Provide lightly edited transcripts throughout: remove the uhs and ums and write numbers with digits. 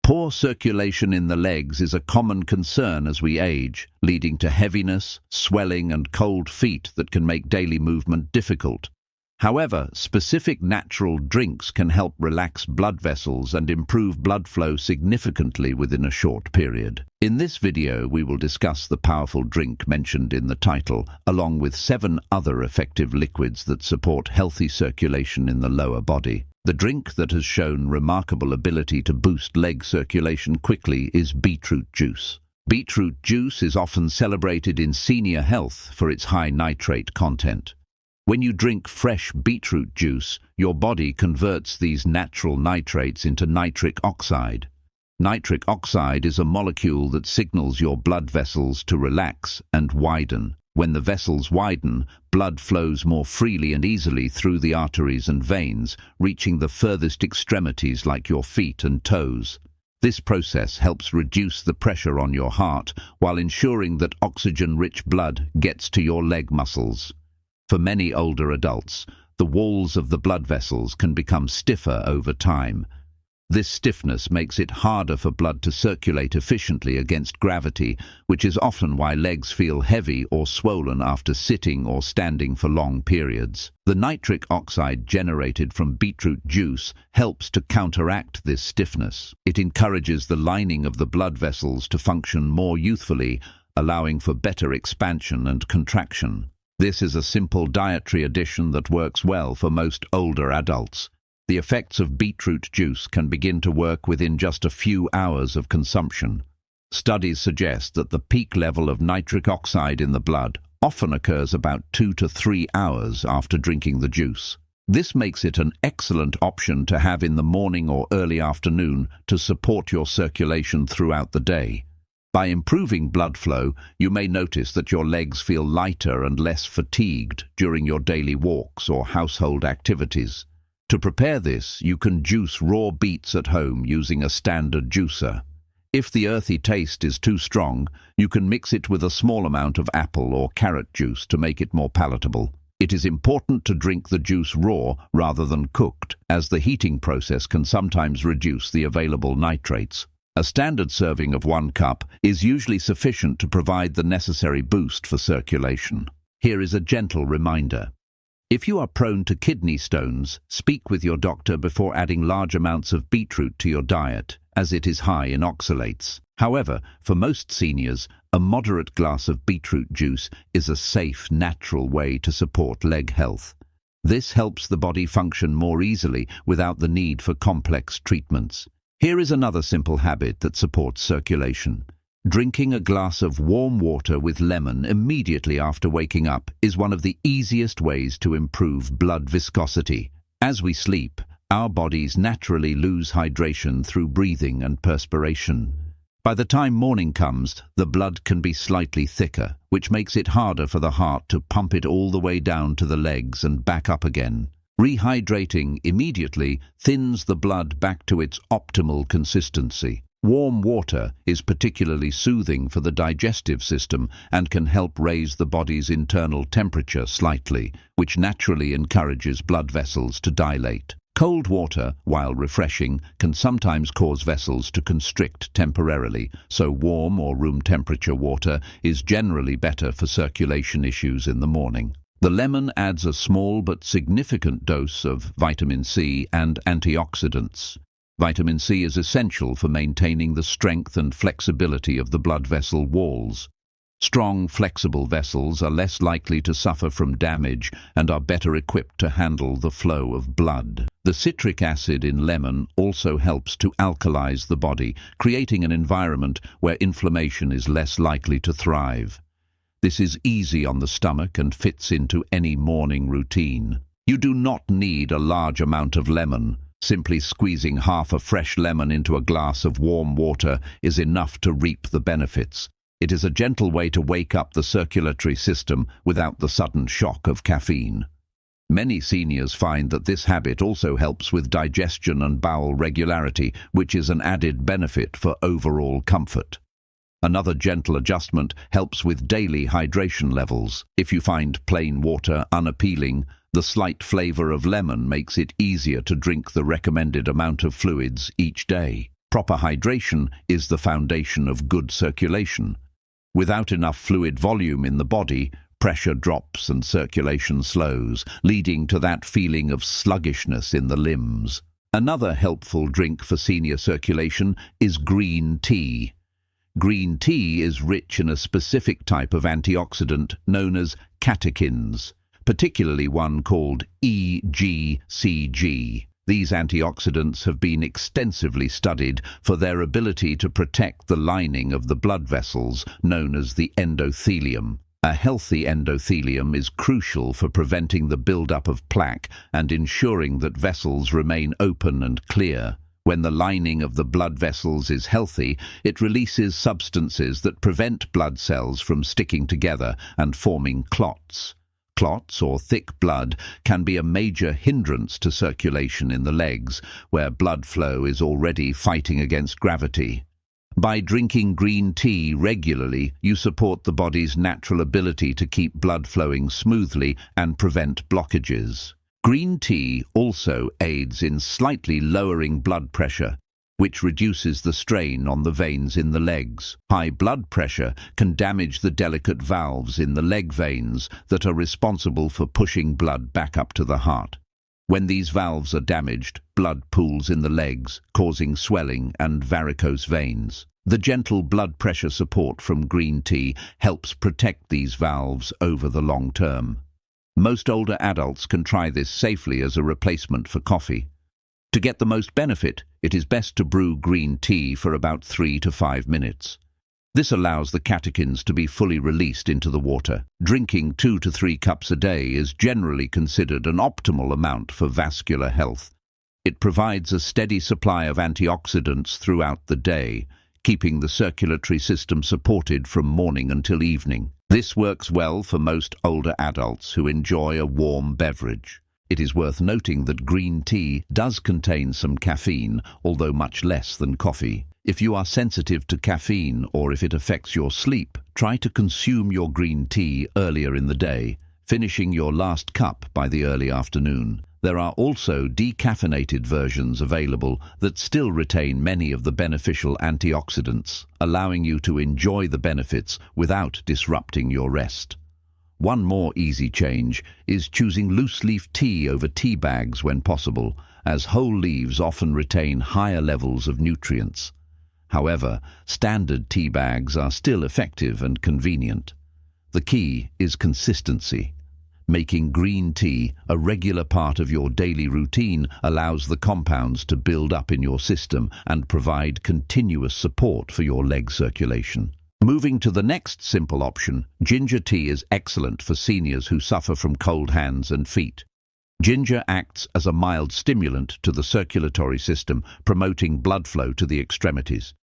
Poor circulation in the legs is a common concern as we age, leading to heaviness, swelling and cold feet that can make daily movement difficult. However, specific natural drinks can help relax blood vessels and improve blood flow significantly within a short period. In this video, we will discuss the powerful drink mentioned in the title, along with 7 other effective liquids that support healthy circulation in the lower body. The drink that has shown remarkable ability to boost leg circulation quickly is beetroot juice. Beetroot juice is often celebrated in senior health for its high nitrate content. When you drink fresh beetroot juice, your body converts these natural nitrates into nitric oxide. Nitric oxide is a molecule that signals your blood vessels to relax and widen. When the vessels widen, blood flows more freely and easily through the arteries and veins, reaching the furthest extremities like your feet and toes. This process helps reduce the pressure on your heart while ensuring that oxygen-rich blood gets to your leg muscles. For many older adults, the walls of the blood vessels can become stiffer over time. This stiffness makes it harder for blood to circulate efficiently against gravity, which is often why legs feel heavy or swollen after sitting or standing for long periods. The nitric oxide generated from beetroot juice helps to counteract this stiffness. It encourages the lining of the blood vessels to function more youthfully, allowing for better expansion and contraction. This is a simple dietary addition that works well for most older adults. The effects of beetroot juice can begin to work within just a few hours of consumption. Studies suggest that the peak level of nitric oxide in the blood often occurs about 2 to 3 hours after drinking the juice. This makes it an excellent option to have in the morning or early afternoon to support your circulation throughout the day. By improving blood flow, you may notice that your legs feel lighter and less fatigued during your daily walks or household activities. To prepare this, you can juice raw beets at home using a standard juicer. If the earthy taste is too strong, you can mix it with a small amount of apple or carrot juice to make it more palatable. It is important to drink the juice raw rather than cooked, as the heating process can sometimes reduce the available nitrates. A standard serving of 1 cup is usually sufficient to provide the necessary boost for circulation. Here is a gentle reminder. If you are prone to kidney stones, speak with your doctor before adding large amounts of beetroot to your diet, as it is high in oxalates. However, for most seniors, a moderate glass of beetroot juice is a safe, natural way to support leg health. This helps the body function more easily without the need for complex treatments. Here is another simple habit that supports circulation. Drinking a glass of warm water with lemon immediately after waking up is one of the easiest ways to improve blood viscosity. As we sleep, our bodies naturally lose hydration through breathing and perspiration. By the time morning comes, the blood can be slightly thicker, which makes it harder for the heart to pump it all the way down to the legs and back up again. Rehydrating immediately thins the blood back to its optimal consistency. Warm water is particularly soothing for the digestive system and can help raise the body's internal temperature slightly, which naturally encourages blood vessels to dilate. Cold water, while refreshing, can sometimes cause vessels to constrict temporarily, so warm or room temperature water is generally better for circulation issues in the morning. The lemon adds a small but significant dose of vitamin C and antioxidants. Vitamin C is essential for maintaining the strength and flexibility of the blood vessel walls. Strong, flexible vessels are less likely to suffer from damage and are better equipped to handle the flow of blood. The citric acid in lemon also helps to alkalize the body, creating an environment where inflammation is less likely to thrive. This is easy on the stomach and fits into any morning routine. You do not need a large amount of lemon. Simply squeezing half a fresh lemon into a glass of warm water is enough to reap the benefits. It is a gentle way to wake up the circulatory system without the sudden shock of caffeine. Many seniors find that this habit also helps with digestion and bowel regularity, which is an added benefit for overall comfort. Another gentle adjustment helps with daily hydration levels. If you find plain water unappealing, the slight flavor of lemon makes it easier to drink the recommended amount of fluids each day. Proper hydration is the foundation of good circulation. Without enough fluid volume in the body, pressure drops and circulation slows, leading to that feeling of sluggishness in the limbs. Another helpful drink for senior circulation is green tea. Green tea is rich in a specific type of antioxidant known as catechins, particularly one called EGCG. These antioxidants have been extensively studied for their ability to protect the lining of the blood vessels known as the endothelium. A healthy endothelium is crucial for preventing the buildup of plaque and ensuring that vessels remain open and clear. When the lining of the blood vessels is healthy, it releases substances that prevent blood cells from sticking together and forming clots. Clots, or thick blood, can be a major hindrance to circulation in the legs, where blood flow is already fighting against gravity. By drinking green tea regularly, you support the body's natural ability to keep blood flowing smoothly and prevent blockages. Green tea also aids in slightly lowering blood pressure, which reduces the strain on the veins in the legs. High blood pressure can damage the delicate valves in the leg veins that are responsible for pushing blood back up to the heart. When these valves are damaged, blood pools in the legs, causing swelling and varicose veins. The gentle blood pressure support from green tea helps protect these valves over the long term. Most older adults can try this safely as a replacement for coffee. To get the most benefit, it is best to brew green tea for about 3 to 5 minutes. This allows the catechins to be fully released into the water. Drinking 2 to 3 cups a day is generally considered an optimal amount for vascular health. It provides a steady supply of antioxidants throughout the day, keeping the circulatory system supported from morning until evening. This works well for most older adults who enjoy a warm beverage. It is worth noting that green tea does contain some caffeine, although much less than coffee. If you are sensitive to caffeine or if it affects your sleep, try to consume your green tea earlier in the day, finishing your last cup by the early afternoon. There are also decaffeinated versions available that still retain many of the beneficial antioxidants, allowing you to enjoy the benefits without disrupting your rest. One more easy change is choosing loose-leaf tea over tea bags when possible, as whole leaves often retain higher levels of nutrients. However, standard tea bags are still effective and convenient. The key is consistency. Making green tea a regular part of your daily routine allows the compounds to build up in your system and provide continuous support for your leg circulation. Moving to the next simple option, ginger tea is excellent for seniors who suffer from cold hands and feet. Ginger acts as a mild stimulant to the circulatory system, promoting blood flow to the extremities.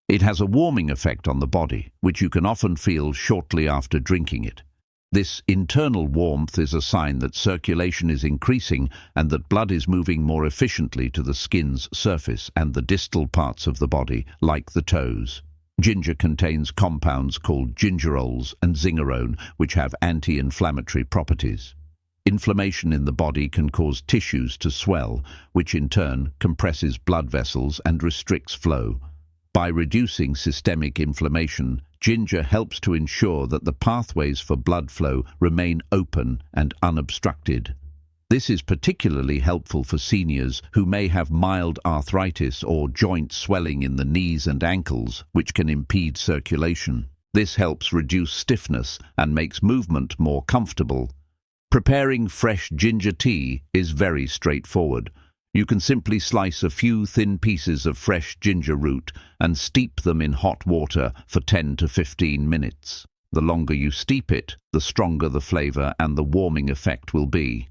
It has a warming effect on the body, which you can often feel shortly after drinking it. This internal warmth is a sign that circulation is increasing and that blood is moving more efficiently to the skin's surface and the distal parts of the body, like the toes. Ginger contains compounds called gingerols and zingerone, which have anti-inflammatory properties. Inflammation in the body can cause tissues to swell, which in turn compresses blood vessels and restricts flow. By reducing systemic inflammation, ginger helps to ensure that the pathways for blood flow remain open and unobstructed. This is particularly helpful for seniors who may have mild arthritis or joint swelling in the knees and ankles, which can impede circulation. This helps reduce stiffness and makes movement more comfortable. Preparing fresh ginger tea is very straightforward. You can simply slice a few thin pieces of fresh ginger root and steep them in hot water for 10 to 15 minutes. The longer you steep it, the stronger the flavor and the warming effect will be.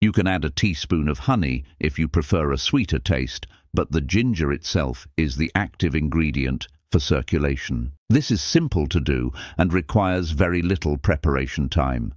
You can add a teaspoon of honey if you prefer a sweeter taste, but the ginger itself is the active ingredient for circulation. This is simple to do and requires very little preparation time.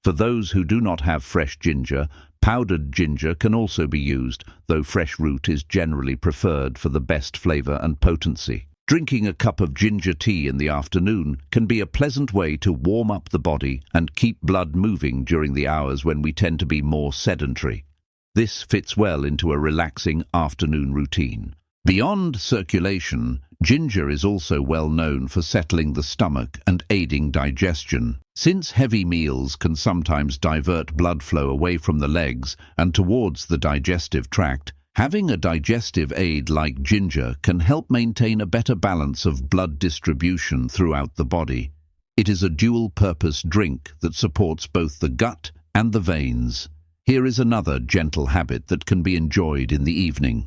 For those who do not have fresh ginger, powdered ginger can also be used, though fresh root is generally preferred for the best flavor and potency. Drinking a cup of ginger tea in the afternoon can be a pleasant way to warm up the body and keep blood moving during the hours when we tend to be more sedentary. This fits well into a relaxing afternoon routine. Beyond circulation, ginger is also well known for settling the stomach and aiding digestion. Since heavy meals can sometimes divert blood flow away from the legs and towards the digestive tract, having a digestive aid like ginger can help maintain a better balance of blood distribution throughout the body. It is a dual-purpose drink that supports both the gut and the veins. Here is another gentle habit that can be enjoyed in the evening.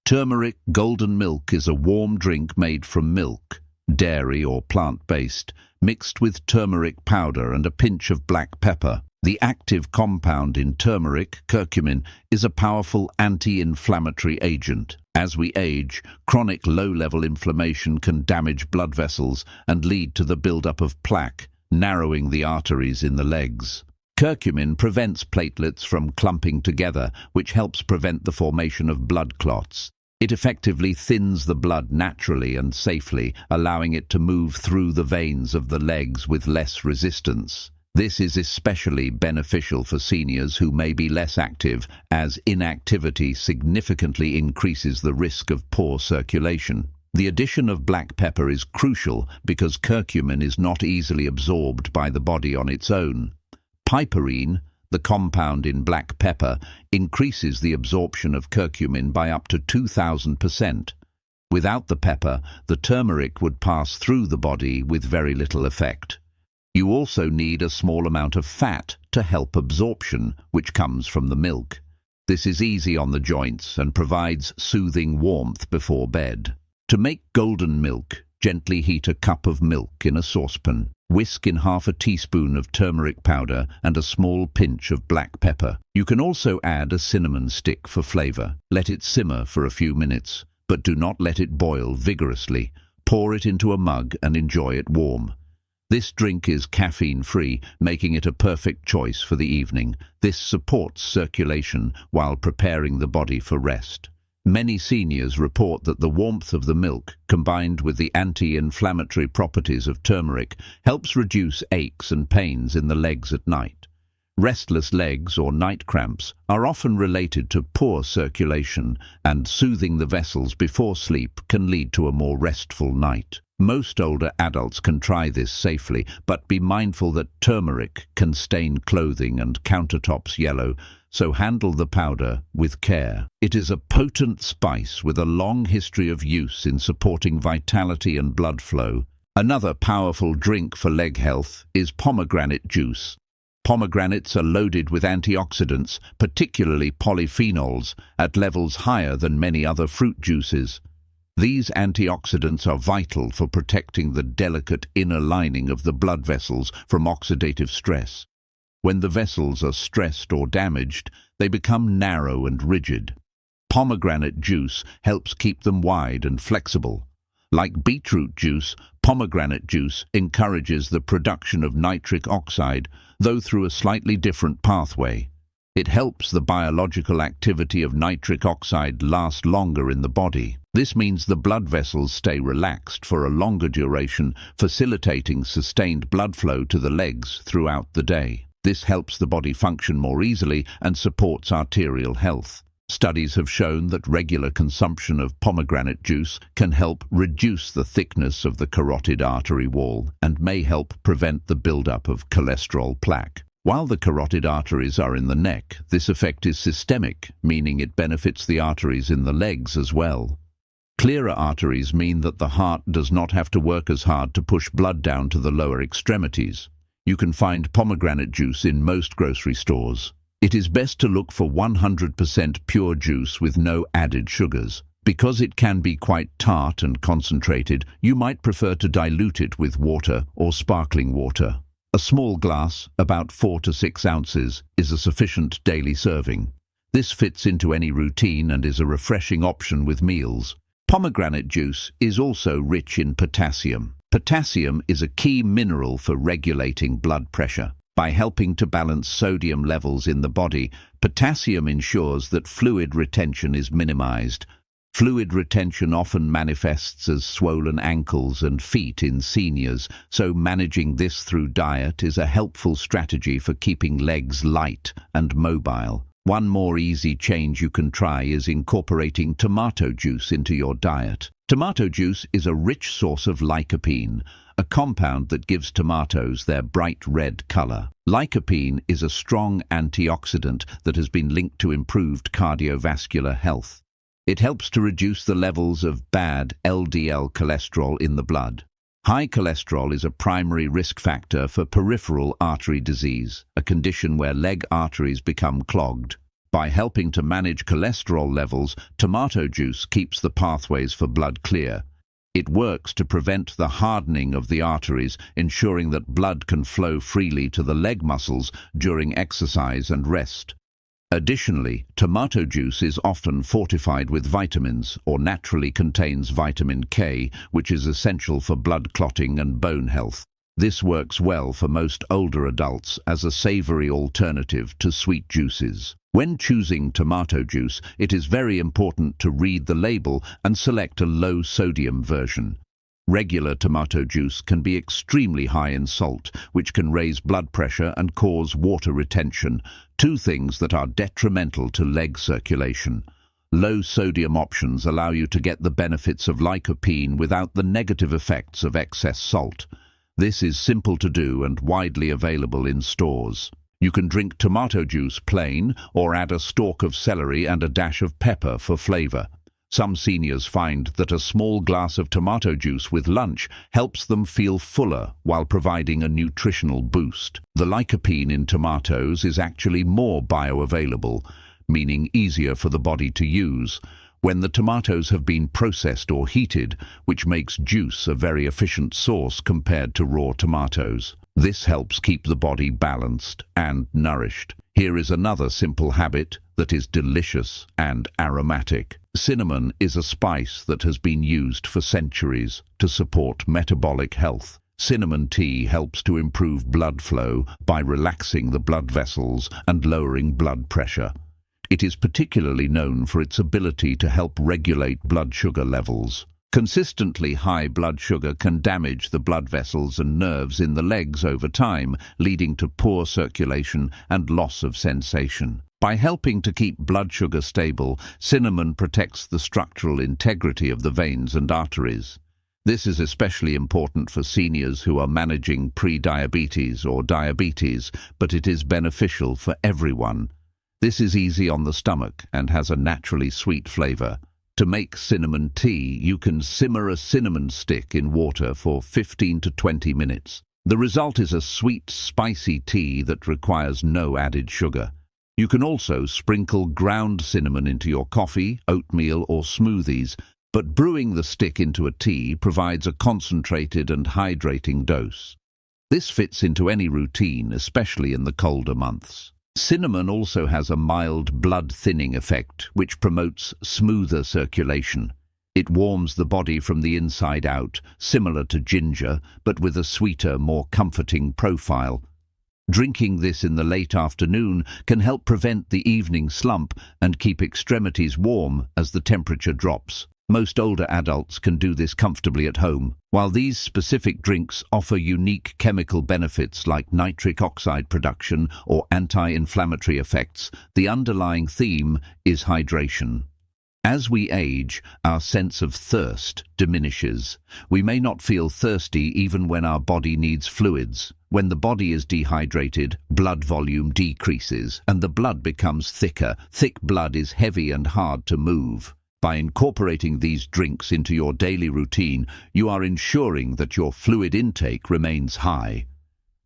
Turmeric golden milk is a warm drink made from milk, dairy or plant-based, mixed with turmeric powder and a pinch of black pepper. The active compound in turmeric, curcumin, is a powerful anti-inflammatory agent. As we age, chronic low-level inflammation can damage blood vessels and lead to the buildup of plaque, narrowing the arteries in the legs. Curcumin prevents platelets from clumping together, which helps prevent the formation of blood clots. It effectively thins the blood naturally and safely, allowing it to move through the veins of the legs with less resistance. This is especially beneficial for seniors who may be less active, as inactivity significantly increases the risk of poor circulation. The addition of black pepper is crucial because curcumin is not easily absorbed by the body on its own. Piperine, the compound in black pepper, increases the absorption of curcumin by up to 2,000%. Without the pepper, the turmeric would pass through the body with very little effect. You also need a small amount of fat to help absorption, which comes from the milk. This is easy on the joints and provides soothing warmth before bed. To make golden milk, gently heat a cup of milk in a saucepan. Whisk in half a teaspoon of turmeric powder and a small pinch of black pepper. You can also add a cinnamon stick for flavor. Let it simmer for a few minutes, but do not let it boil vigorously. Pour it into a mug and enjoy it warm. This drink is caffeine-free, making it a perfect choice for the evening. This supports circulation while preparing the body for rest. Many seniors report that the warmth of the milk, combined with the anti-inflammatory properties of turmeric, helps reduce aches and pains in the legs at night. Restless legs or night cramps are often related to poor circulation, and soothing the vessels before sleep can lead to a more restful night. Most older adults can try this safely, but be mindful that turmeric can stain clothing and countertops yellow, so handle the powder with care. It is a potent spice with a long history of use in supporting vitality and blood flow. Another powerful drink for leg health is pomegranate juice. Pomegranates are loaded with antioxidants, particularly polyphenols, at levels higher than many other fruit juices. These antioxidants are vital for protecting the delicate inner lining of the blood vessels from oxidative stress. When the vessels are stressed or damaged, they become narrow and rigid. Pomegranate juice helps keep them wide and flexible. Like beetroot juice, pomegranate juice encourages the production of nitric oxide, though through a slightly different pathway. It helps the biological activity of nitric oxide last longer in the body. This means the blood vessels stay relaxed for a longer duration, facilitating sustained blood flow to the legs throughout the day. This helps the body function more easily and supports arterial health. Studies have shown that regular consumption of pomegranate juice can help reduce the thickness of the carotid artery wall and may help prevent the buildup of cholesterol plaque. While the carotid arteries are in the neck, this effect is systemic, meaning it benefits the arteries in the legs as well. Clearer arteries mean that the heart does not have to work as hard to push blood down to the lower extremities. You can find pomegranate juice in most grocery stores. It is best to look for 100% pure juice with no added sugars. Because it can be quite tart and concentrated, you might prefer to dilute it with water or sparkling water. A small glass, about 4 to 6 ounces, is a sufficient daily serving. This fits into any routine and is a refreshing option with meals. Pomegranate juice is also rich in potassium. Potassium is a key mineral for regulating blood pressure. By helping to balance sodium levels in the body, potassium ensures that fluid retention is minimized. Fluid retention often manifests as swollen ankles and feet in seniors, so managing this through diet is a helpful strategy for keeping legs light and mobile. One more easy change you can try is incorporating tomato juice into your diet. Tomato juice is a rich source of lycopene, a compound that gives tomatoes their bright red color. Lycopene is a strong antioxidant that has been linked to improved cardiovascular health. It helps to reduce the levels of bad LDL cholesterol in the blood. High cholesterol is a primary risk factor for peripheral artery disease, a condition where leg arteries become clogged. By helping to manage cholesterol levels, tomato juice keeps the pathways for blood clear. It works to prevent the hardening of the arteries, ensuring that blood can flow freely to the leg muscles during exercise and rest. Additionally, tomato juice is often fortified with vitamins or naturally contains vitamin K, which is essential for blood clotting and bone health. This works well for most older adults as a savory alternative to sweet juices. When choosing tomato juice, it is very important to read the label and select a low-sodium version. Regular tomato juice can be extremely high in salt, which can raise blood pressure and cause water retention, two things that are detrimental to leg circulation. Low-sodium options allow you to get the benefits of lycopene without the negative effects of excess salt. This is simple to do and widely available in stores. You can drink tomato juice plain or add a stalk of celery and a dash of pepper for flavor. Some seniors find that a small glass of tomato juice with lunch helps them feel fuller while providing a nutritional boost. The lycopene in tomatoes is actually more bioavailable, meaning easier for the body to use, when the tomatoes have been processed or heated, which makes juice a very efficient source compared to raw tomatoes. This helps keep the body balanced and nourished. Here is another simple habit that is delicious and aromatic. Cinnamon is a spice that has been used for centuries to support metabolic health. Cinnamon tea helps to improve blood flow by relaxing the blood vessels and lowering blood pressure. It is particularly known for its ability to help regulate blood sugar levels. Consistently high blood sugar can damage the blood vessels and nerves in the legs over time, leading to poor circulation and loss of sensation. By helping to keep blood sugar stable, cinnamon protects the structural integrity of the veins and arteries. This is especially important for seniors who are managing pre-diabetes or diabetes, but it is beneficial for everyone. This is easy on the stomach and has a naturally sweet flavor. To make cinnamon tea, you can simmer a cinnamon stick in water for 15 to 20 minutes. The result is a sweet, spicy tea that requires no added sugar. You can also sprinkle ground cinnamon into your coffee, oatmeal, or smoothies, but brewing the stick into a tea provides a concentrated and hydrating dose. This fits into any routine, especially in the colder months. Cinnamon also has a mild blood-thinning effect, which promotes smoother circulation. It warms the body from the inside out, similar to ginger, but with a sweeter, more comforting profile. Drinking this in the late afternoon can help prevent the evening slump and keep extremities warm as the temperature drops. Most older adults can do this comfortably at home. While these specific drinks offer unique chemical benefits like nitric oxide production or anti-inflammatory effects, the underlying theme is hydration. As we age, our sense of thirst diminishes. We may not feel thirsty even when our body needs fluids. When the body is dehydrated, blood volume decreases and the blood becomes thicker. Thick blood is heavy and hard to move. By incorporating these drinks into your daily routine, you are ensuring that your fluid intake remains high.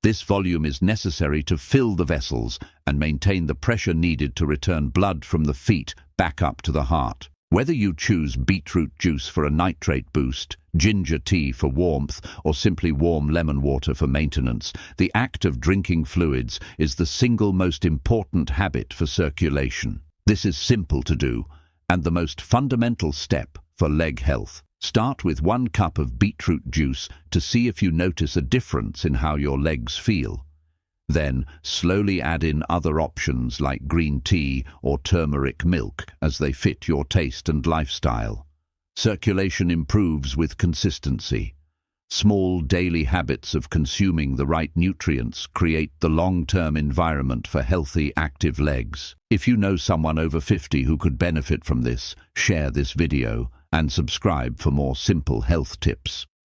This volume is necessary to fill the vessels and maintain the pressure needed to return blood from the feet back up to the heart. Whether you choose beetroot juice for a nitrate boost, ginger tea for warmth, or simply warm lemon water for maintenance, the act of drinking fluids is the single most important habit for circulation. This is simple to do, and the most fundamental step for leg health. Start with 1 cup of beetroot juice to see if you notice a difference in how your legs feel. Then, slowly add in other options like green tea or turmeric milk as they fit your taste and lifestyle. Circulation improves with consistency. Small daily habits of consuming the right nutrients create the long-term environment for healthy, active legs. If you know someone over 50 who could benefit from this, share this video and subscribe for more simple health tips.